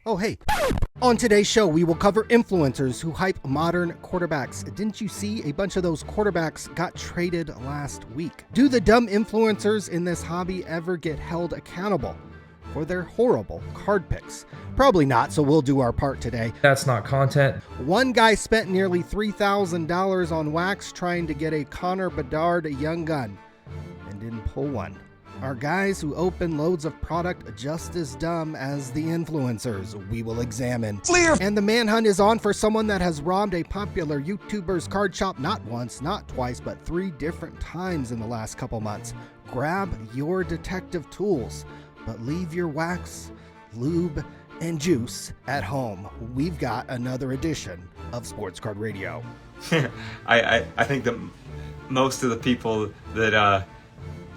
Oh, hey. On today's show, we will cover influencers who hype modern quarterbacks. Didn't you see a bunch of those quarterbacks got traded last week? Do the dumb influencers in this hobby ever get held accountable for their horrible card picks? Probably not, so we'll do our part today. That's not content. One guy spent nearly $3,000 on wax trying to get a Connor Bedard young gun and didn't pull one. Are guys who open loads of product just as dumb as the influencers? We will examine. Clear. And the manhunt is on for someone that has robbed a popular YouTuber's card shop not once, not twice, but 3 different times in the last couple months. Grab your detective tools, but leave your wax, lube, and juice at home. We've got another edition of Sports Card Radio. I think that most of the people that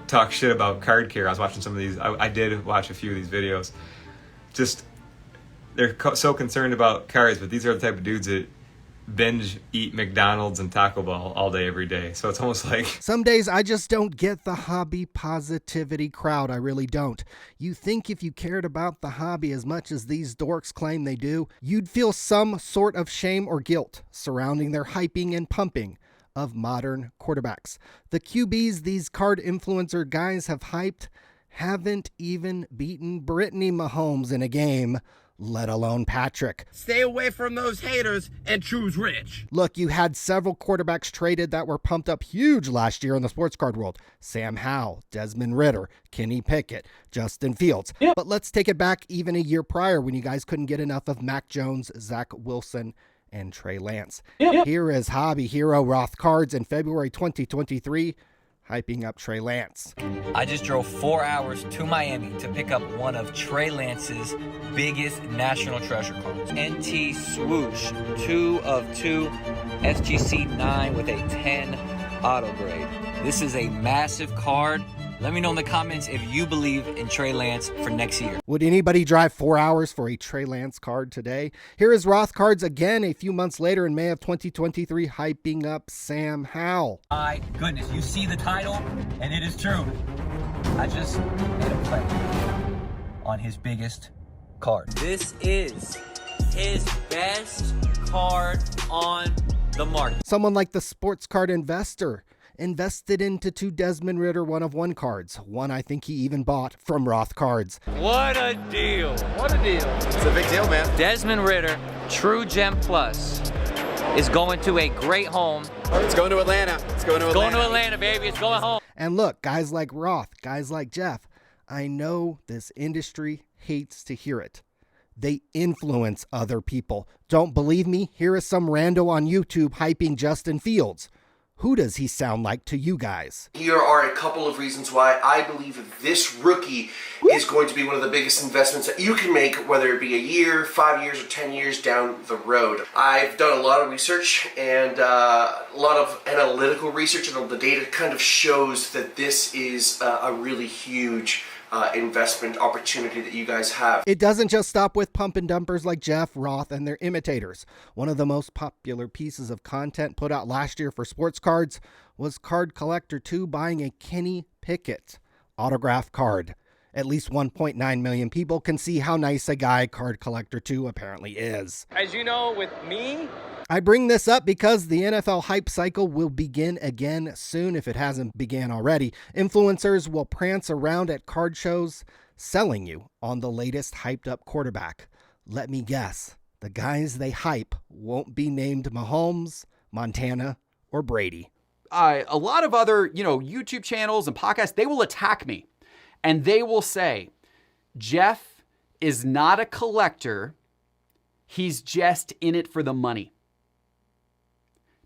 talk shit about card care, I was watching some of these, I did watch a few of these videos, just they're so concerned about cards, but these are the type of dudes that binge eat McDonald's and Taco Bell all day every day. So it's almost like some days I just don't get the hobby positivity crowd. I really don't. You think if you cared about the hobby as much as these dorks claim they do, you'd feel some sort of shame or guilt surrounding their hyping and pumping of modern quarterbacks. The QBs these card influencer guys have hyped haven't even beaten Brittany Mahomes in a game, let alone Patrick. Stay away from those haters and choose rich. Look, you had several quarterbacks traded that were pumped up huge last year in the sports card world. Sam Howell, Desmond Ridder, Kenny Pickett, Justin Fields. Yep. But let's take it back even a year prior when you guys couldn't get enough of Mac Jones, Zach Wilson, and Trey Lance. Yep. Here is hobby hero Roth Cards in February 2023, hyping up Trey Lance. I just drove 4 hours to Miami to pick up one of Trey Lance's biggest national treasure cards. NT Swoosh, 2 of 2, SGC 9 with a 10 auto grade. This is a massive card. Let me know in the comments if you believe in Trey Lance for next year. Would anybody drive 4 hours for a Trey Lance card today? Here is Roth Cards again a few months later in May of 2023, hyping up Sam Howell. My goodness, you see the title, and it is true. I just made a play on his biggest card. This is his best card on the market. Someone like the sports card investor invested into 2 Desmond Ridder 1-of-1 cards. One I think he even bought from Roth Cards. What a deal. What a deal. It's a big deal, man. Desmond Ridder, True Gem Plus, is going to a great home. It's going to Atlanta. It's going to Atlanta. Going to Atlanta, baby. It's going home. And look, guys like Roth, guys like Jeff, I know this industry hates to hear it. They influence other people. Don't believe me? Here is some rando on YouTube hyping Justin Fields. Who does he sound like to you guys? Here are a couple of reasons why I believe that this rookie is going to be one of the biggest investments that you can make, whether it be a year, 5 years, or 10 years down the road. I've done a lot of research and a lot of analytical research, and the data kind of shows that this is a really huge investment opportunity that you guys have. It doesn't just stop with pump and dumpers like Jeff, Roth, and their imitators. One of the most popular pieces of content put out last year for sports cards was Card Collector 2 buying a Kenny Pickett autograph card. At least 1.9 million people can see how nice a guy Card Collector 2 apparently is. As you know, with me, I bring this up because the NFL hype cycle will begin again soon if it hasn't began already. Influencers will prance around at card shows selling you on the latest hyped up quarterback. Let me guess, the guys they hype won't be named Mahomes, Montana, or Brady. A lot of other, YouTube channels and podcasts, they will attack me. And they will say, Jeff is not a collector. He's just in it for the money.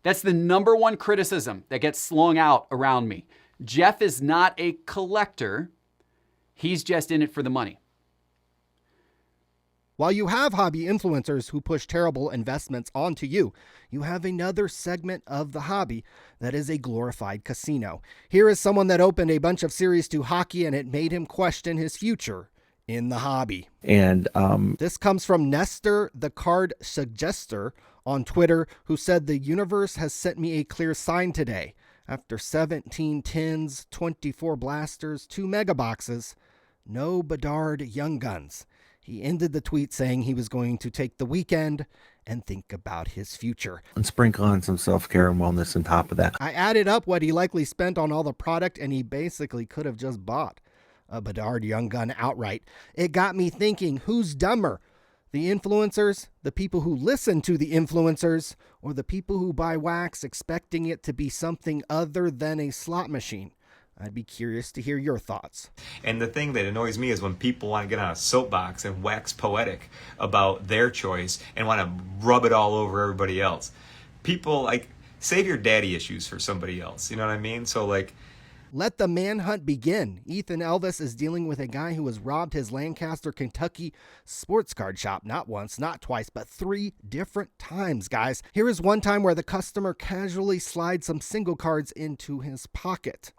That's the number one criticism that gets slung out around me. Jeff is not a collector. He's just in it for the money. While you have hobby influencers who push terrible investments onto you, you have another segment of the hobby that is a glorified casino. Here is someone that opened a bunch of Series 2 hockey and it made him question his future in the hobby. And this comes from Nestor, the card suggester on Twitter, who said the universe has sent me a clear sign today. After 17 tins, 24 blasters, 2 mega boxes, no Bedard Young Guns. He ended the tweet saying he was going to take the weekend and think about his future. And sprinkle on some self-care and wellness on top of that. I added up what he likely spent on all the product, and he basically could have just bought a Bedard Young Gun outright. It got me thinking, who's dumber? The influencers, the people who listen to the influencers, or the people who buy wax expecting it to be something other than a slot machine? I'd be curious to hear your thoughts. And the thing that annoys me is when people want to get on a soapbox and wax poetic about their choice and want to rub it all over everybody else. People, like, save your daddy issues for somebody else. You know what I mean? So, like, let the manhunt begin. Ethan Elvis is dealing with a guy who has robbed his Lancaster, Kentucky sports card shop not once, not twice, but 3 different times, guys. Here is one time where the customer casually slides some single cards into his pocket.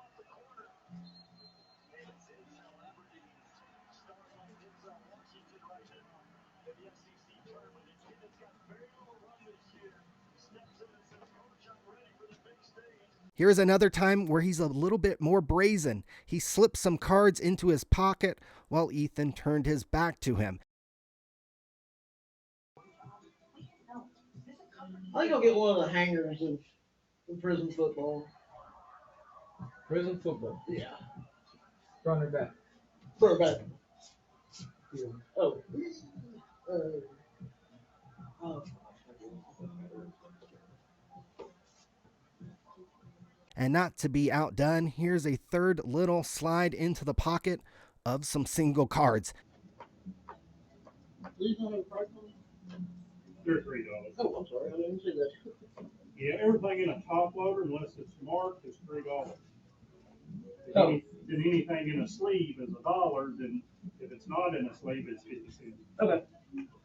Here's another time where he's a little bit more brazen. He slipped some cards into his pocket while Ethan turned his back to him. I think I'll get one of the hangers of prison football. Prison football. Yeah. Front or back? For back. Yeah. Oh. And not to be outdone, here's a third little slide into the pocket of some single cards. They're $3. Oh, I'm sorry, I didn't see that. Yeah, everything in a top loader, unless it's marked, is $3. Oh. Then anything in a sleeve is $1. Then if it's not in a sleeve, it's 50 cents. Okay.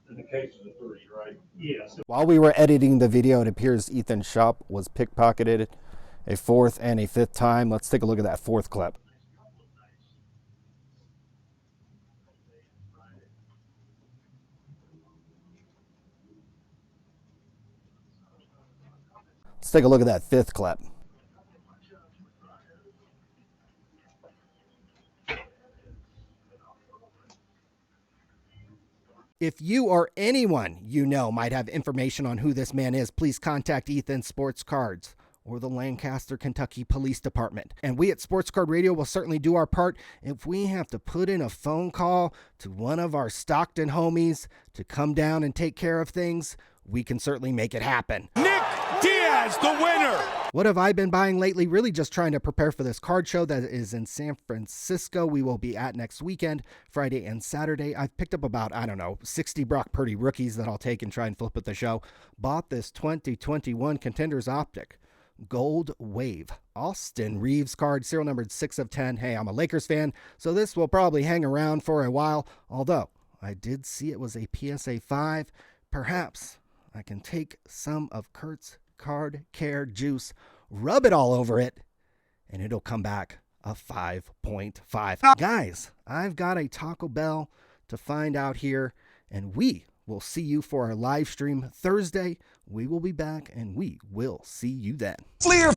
In the case of the 3, right? Yes. While we were editing the video, it appears Ethan's shop was pickpocketed a 4th and a 5th time. Let's take a look at that 4th clip. Let's take a look at that 5th clip. If you or anyone you know might have information on who this man is, please contact Ethan Sports Cards or the Lancaster, Kentucky Police Department. And we at Sports Card Radio will certainly do our part. If we have to put in a phone call to one of our Stockton homies to come down and take care of things, we can certainly make it happen. Nick Diaz, the winner. What have I been buying lately? Really just trying to prepare for this card show that is in San Francisco. We will be at next weekend, Friday and Saturday. I've picked up about, 60 Brock Purdy rookies that I'll take and try and flip at the show. Bought this 2021 Contenders Optic Gold Wave Austin Reeves card, serial numbered 6 of 10. Hey, I'm a Lakers fan, so this will probably hang around for a while. Although I did see it was a PSA 5. Perhaps I can take some of Kurt's card care juice, rub it all over it, and it'll come back a 5.5. Guys, I've got a Taco Bell to find out here, and we will see you for our live stream Thursday. We will be back, and we will see you then. Clear.